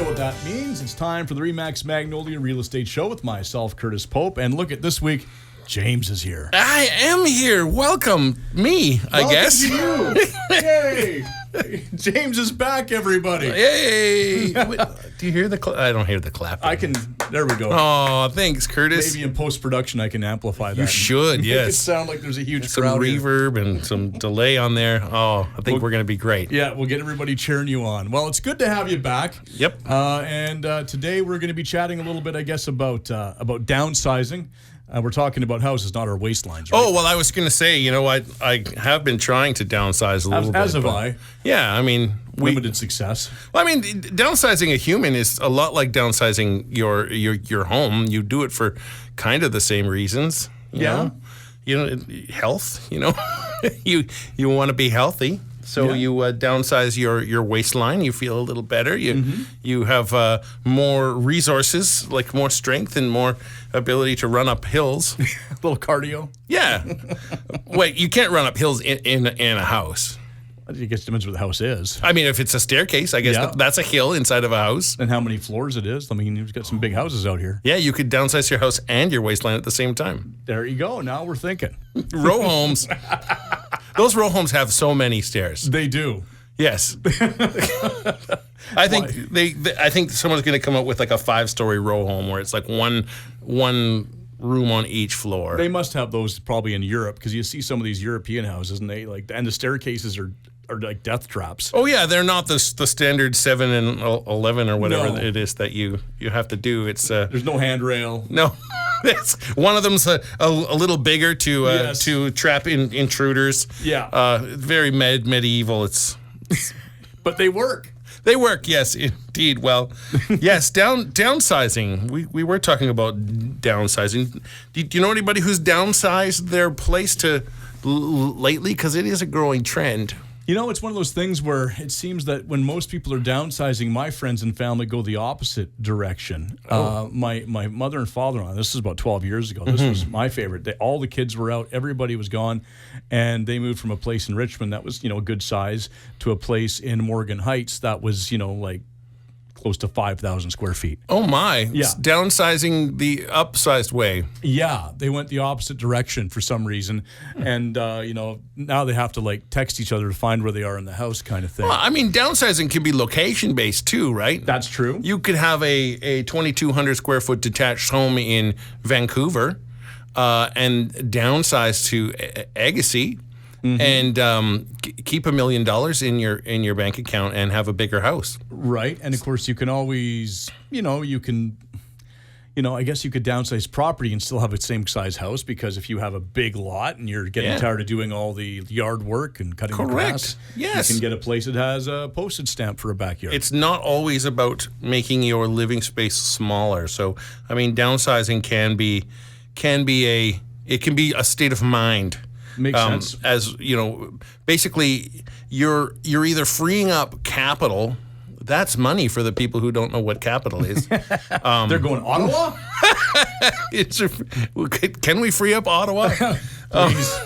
what that means. It's time for the Remax Magnolia Real Estate Show with myself, Curtis Pope. And look at this week, James is here. I am here. Welcome me, I guess. Welcome to you. Yay. James is back, everybody. Yay. Wait, do you hear the clap? I don't hear the clap. I can, there we go. Oh, thanks, Curtis. Maybe in post-production I can amplify that. You should, Make yes. it sound like there's a huge Some crowd here. reverb and some delay on there. Oh, I think we're going to be great. Yeah, we'll get everybody cheering you on. Well, it's good to have you back. Yep. And today we're going to be chatting a little bit, I guess, about downsizing. We're talking about houses, not our waistlines. Right? Oh, well, I was going to say, you know, I have been trying to downsize a little bit. As have I. Yeah, I mean... Limited success. Well, I mean, downsizing a human is a lot like downsizing your home. You do it for kind of the same reasons. You know, health, you know. you want to be healthy. So you downsize your waistline. You feel a little better. You have more resources, like more strength and more ability to run up hills. A little cardio. Yeah. Wait, you can't run up hills in a house. I guess it depends what the house is. I mean, if it's a staircase, I guess that's a hill inside of a house. And how many floors it is. I mean, you've got some big houses out here. Yeah, you could downsize your house and your waistline at the same time. There you go. Now we're thinking. Row homes. Those row homes have so many stairs. They do. Yes. I think I think someone's going to come up with like a 5-story row home where it's like one room on each floor. They must have those probably in Europe because you see some of these European houses and and the staircases are like death traps. Oh yeah, they're not the standard 7 and 11 or whatever it is that you have to do. It's there's no handrail. No. One of them's a little bigger to trap intruders. Yeah. Very medieval. It's but they work. They work, yes, indeed. Well, yes, downsizing. We were talking about downsizing. Do you know anybody who's downsized their place to lately? Because it is a growing trend. You know, it's one of those things where it seems that when most people are downsizing, my friends and family go the opposite direction. My mother and father-in-law, this was about 12 years ago. This was my favorite. All the kids were out. Everybody was gone. And they moved from a place in Richmond that was, a good size to a place in Morgan Heights that was, like close to 5,000 square feet. Oh, my. Yeah. It's downsizing the upsized way. Yeah. They went the opposite direction for some reason. And, now they have to, text each other to find where they are in the house kind of thing. Well, I mean, downsizing can be location-based, too, right? That's true. You could have a 2,200 square foot detached home in Vancouver and downsize to Agassiz. And keep $1 million in your bank account and have a bigger house. Right, and of course you can always, I guess you could downsize property and still have the same size house because if you have a big lot and you're getting tired of doing all the yard work and cutting the grass, yes, you can get a place that has a postage stamp for a backyard. It's not always about making your living space smaller. So, I mean, downsizing can be a state of mind. Makes sense. As basically you're either freeing up capital. That's money for the people who don't know what capital is. They're going Ottawa? Can we free up Ottawa? Please.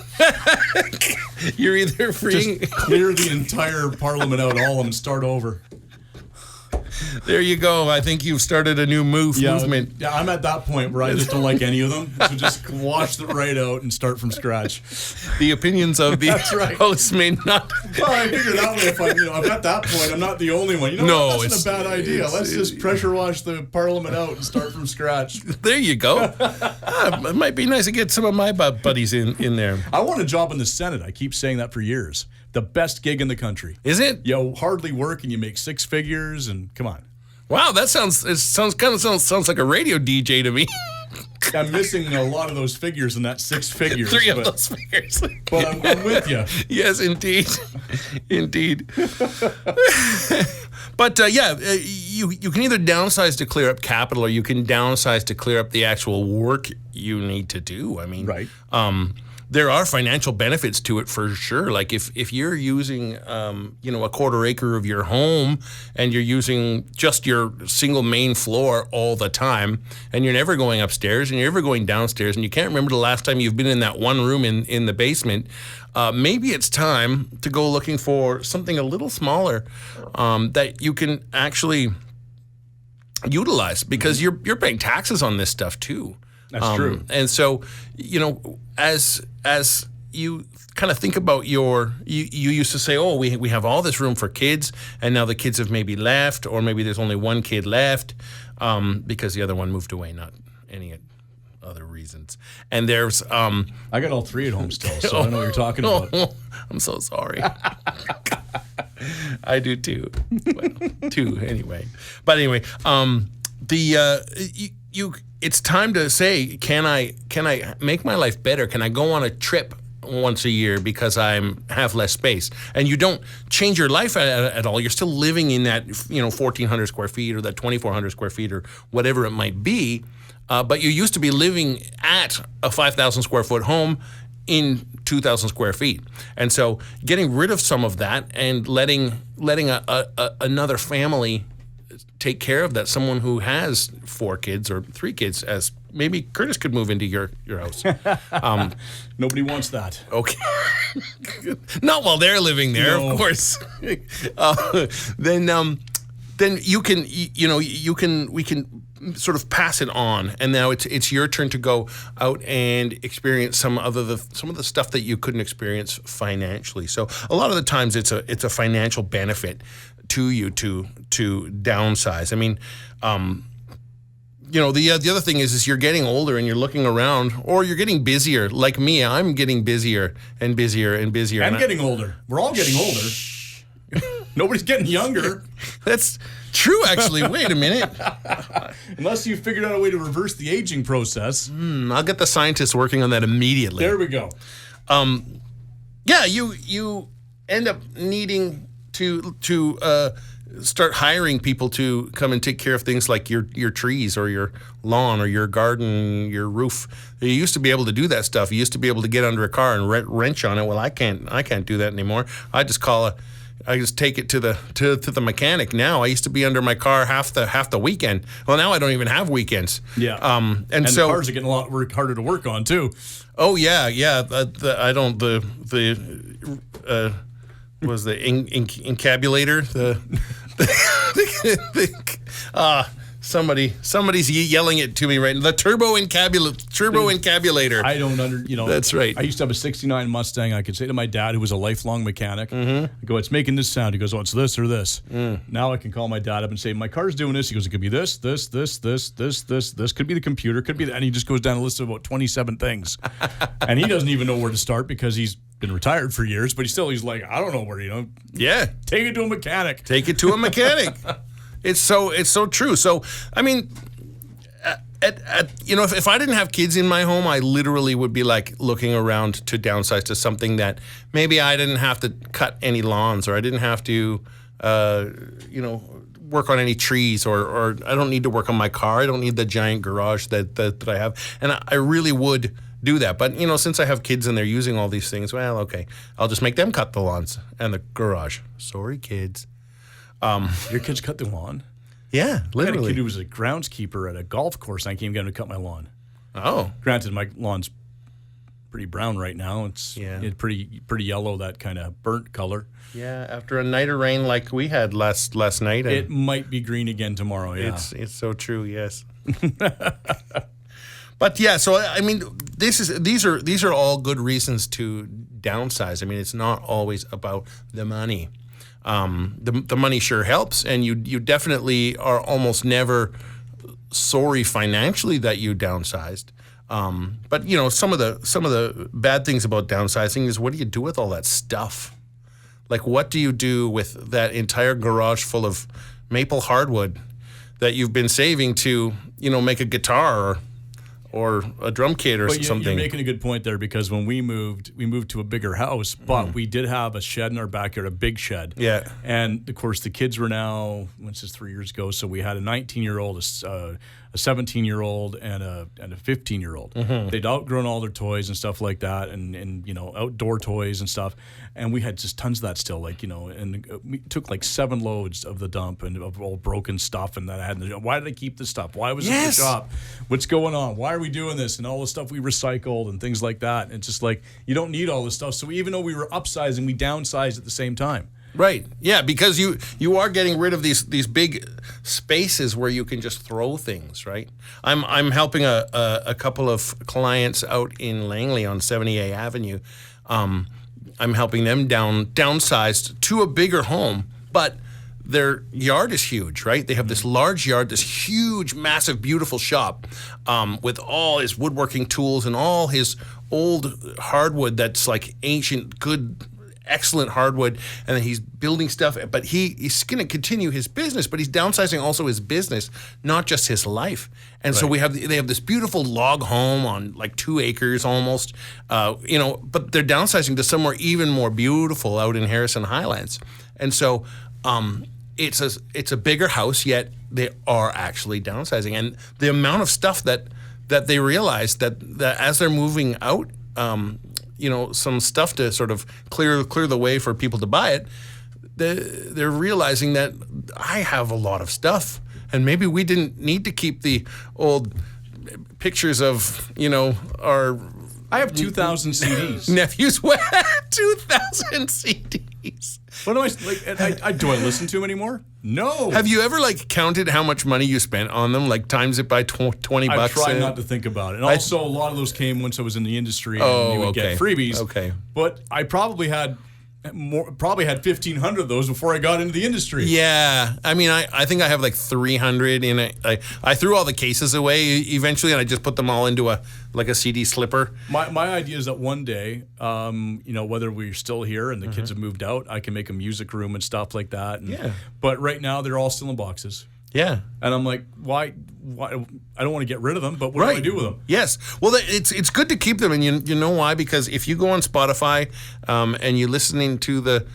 You're either freeing. Just clear the entire parliament out, all of them, and start over. There you go. I think you've started a new movement. Yeah, I'm at that point where I just don't like any of them. So just wash it right out and start from scratch. The opinions of the host may not. Well, I figure that way if I'm at that point, I'm not the only one. That's not a bad idea. Let's just pressure wash the parliament out and start from scratch. There you go. It might be nice to get some of my buddies in there. I want a job in the Senate. I keep saying that for years. The best gig in the country. Is it? You hardly work and you make 6 figures and come on. Wow, that sounds like a radio DJ to me. I'm missing a lot of those figures in that 6 figures. 3 of those figures. But I'm with you. Yes, indeed. Indeed. But you can either downsize to clear up capital or you can downsize to clear up the actual work you need to do. I mean, right. There are financial benefits to it for sure. Like if you're using, a quarter acre of your home and you're using just your single main floor all the time and you're never going upstairs and you're never going downstairs and you can't remember the last time you've been in that one room in the basement, maybe it's time to go looking for something a little smaller that you can actually utilize, because you're paying taxes on this stuff too. That's true. And so, as you kind of think about you used to say, oh, we have all this room for kids, and now the kids have maybe left, or maybe there's only one kid left because the other one moved away, not any other reasons. And there's I got all three at home still, so I don't know what you're talking about. I'm so sorry. I do too. Well, two anyway. But anyway, it's time to say, can I make my life better? Can I go on a trip once a year because I have less space? And you don't change your life at all. You're still living in that 1,400 square feet or that 2,400 square feet or whatever it might be. But you used to be living at a 5,000 square foot home in 2,000 square feet. And so getting rid of some of that and letting another family take care of that, someone who has 4 kids or 3 kids, as maybe Curtis could move into your house. Nobody wants that. Okay. Not while they're living there, No. of course. Then we can sort of pass it on, and now it's your turn to go out and experience some of the stuff that you couldn't experience financially. So a lot of the times it's a financial benefit to you to downsize. I mean, the other thing is you're getting older and you're looking around, or you're getting busier. Like me, I'm getting busier and busier and busier. I'm getting older. We're all getting older. Nobody's getting younger. That's true, actually. Wait a minute. Unless you figured out a way to reverse the aging process. I'll get the scientists working on that immediately. There we go. Yeah, you end up needing to start hiring people to come and take care of things like your trees or your lawn or your garden, your roof. You used to be able to do that stuff. You used to be able to get under a car and wrench on it. Well, I can't do that anymore. I just take it to the mechanic now. I used to be under my car half the weekend. Well, now I don't even have weekends. Yeah. And so the cars are getting a lot harder to work on too. Oh yeah. Was the encabulator somebody's yelling it to me right now. The turbo encabulator. I don't That's right. I used to have a 69 Mustang. I could say to my dad, who was a lifelong mechanic, I go, it's making this sound. He goes, oh, it's this or this. Now I can call my dad up and say, my car's doing this. He goes, it could be this. Could be the computer, could be that. And he just goes down a list of about 27 things. And he doesn't even know where to start because he's been retired for years, but he's like, I don't know where, Yeah. Take it to a mechanic. It's so true. So, I mean, if I didn't have kids in my home, I literally would be like looking around to downsize to something that maybe I didn't have to cut any lawns, or I didn't have to, work on any trees, or I don't need to work on my car. I don't need the giant garage that I have. And I really would do that. But, since I have kids and they're using all these things, well, okay, I'll just make them cut the lawns and the garage. Sorry, kids. Your kids cut the lawn? Yeah, I had a literally. kid who was a groundskeeper at a golf course, and I came down to cut my lawn. Oh. Granted, my lawn's pretty brown right now. It's pretty yellow, that kind of burnt color. Yeah, after a night of rain like we had last night. It might be green again tomorrow, yeah. It's so true, yes. But yeah, so I mean, these are all good reasons to downsize. I mean, it's not always about the money. The money sure helps, and you definitely are almost never sorry financially that you downsized. But some of the bad things about downsizing is, what do you do with all that stuff? Like, what do you do with that entire garage full of maple hardwood that you've been saving to make a guitar or a drum kit or something? You're making a good point there, because when we moved to a bigger house, but we did have a shed in our backyard, a big shed. Yeah. And of course, the kids were now, this is 3 years ago, so we had a 19-year-old, a 17-year-old, and a 15-year-old. They'd outgrown all their toys and stuff like that, and outdoor toys and stuff. And we had just tons of that still, and we took like 7 loads of the dump and of all broken stuff, and that I had. Why did I keep this stuff? Why was it in the shop? What's going on? Why are we doing this? And all the stuff we recycled and things like that. And it's just like, you don't need all this stuff. So even though we were upsizing, we downsized at the same time. Right. Yeah, because you are getting rid of these big spaces where you can just throw things, right? I'm helping a couple of clients out in Langley on 70A Avenue. I'm helping them downsize to a bigger home, but their yard is huge, right? They have this large yard, this huge, massive, beautiful shop with all his woodworking tools and all his old hardwood that's like ancient, good, excellent hardwood, and then he's building stuff, but he's going to continue his business, but he's downsizing also his business, not just his life. And so they have this beautiful log home on like 2 acres almost, but they're downsizing to somewhere even more beautiful out in Harrison Highlands. And so it's a bigger house, yet they are actually downsizing. And the amount of stuff that they realize that as they're moving out, some stuff to sort of clear the way for people to buy it, they're realizing that I have a lot of stuff, and maybe we didn't need to keep the old pictures of, our... I have 2,000 CDs. Nephews, what? 2,000 CDs. What am I do I listen to them anymore? No. Have you ever counted how much money you spent on them? Times it by 20 bucks? I try not to think about it. And also, a lot of those came once I was in the industry and you would get freebies. Okay. But I probably had 1,500 of those before I got into the industry. Yeah. I mean, I think I have 300 in it. I threw all the cases away eventually, and I just put them all into a CD slipper. My idea is that one day, whether we're still here and the kids have moved out, I can make a music room and stuff like that. But right now, they're all still in boxes. Yeah. And I'm like, why? I don't want to get rid of them, but what do I do with them? Yes. Well, it's good to keep them, and you know why? Because if you go on Spotify and you're listening to the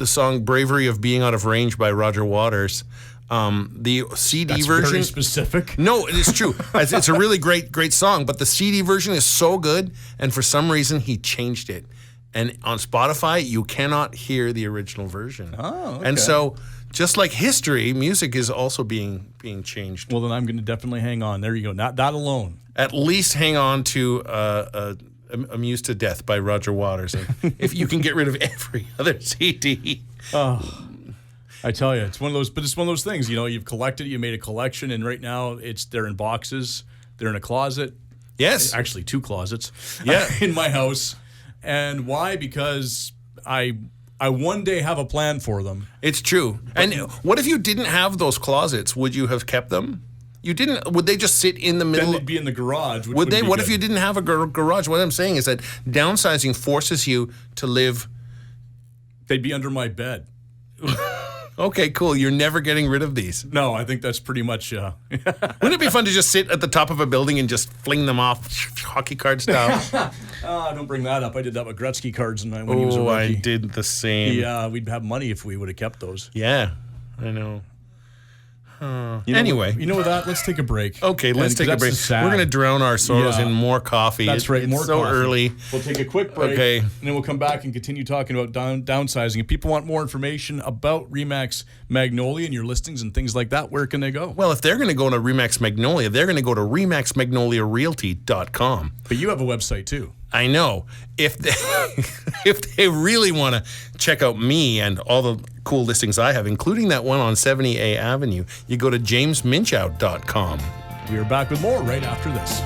song "Bravery of Being Out of Range" by Roger Waters, the CD That's version... very specific. No, it's true. It's a really great song, but the CD version is so good, and for some reason, he changed it. And on Spotify, you cannot hear the original version. Oh, okay. And so... just like history, music is also being changed. Well, then I'm going to definitely hang on. There you go. Not that alone. At least hang on to "Amused to Death" by Roger Waters. If you can get rid of every other CD. Oh, I tell you, it's one of those. But it's one of those things. You've collected. You made a collection, and right now they're in boxes. They're in a closet. Yes, actually 2 closets. Yeah, in my house. And why? Because I one day have a plan for them. It's true. And what if you didn't have those closets? Would you have kept them? You didn't. Would they just sit in the middle? Then they'd be in the garage. Would they? What if you didn't have a garage? What I'm saying is that downsizing forces you to live. They'd be under my bed. Okay, cool. You're never getting rid of these. No, I think that's pretty much... Wouldn't it be fun to just sit at the top of a building and just fling them off hockey card style? Don't bring that up. I did that with Gretzky cards when he was a rookie. I did the same. Yeah, we'd have money if we would have kept those. Yeah, I know. Anyway. You know what? Let's take a break. Okay, let's take a break. We're going to drown our sorrows in more coffee. That's right, more so coffee. Early. We'll take a quick break. Okay. And then we'll come back and continue talking about downsizing. If people want more information about Remax Magnolia and your listings and things like that, where can they go? Well, if they're going to go to Remax Magnolia, they're going to go to remaxmagnoliarealty.com. But you have a website too. I know. If they really want to check out me and all the cool listings I have, including that one on 70A Avenue, you go to jamesminchau.com. We are back with more right after this.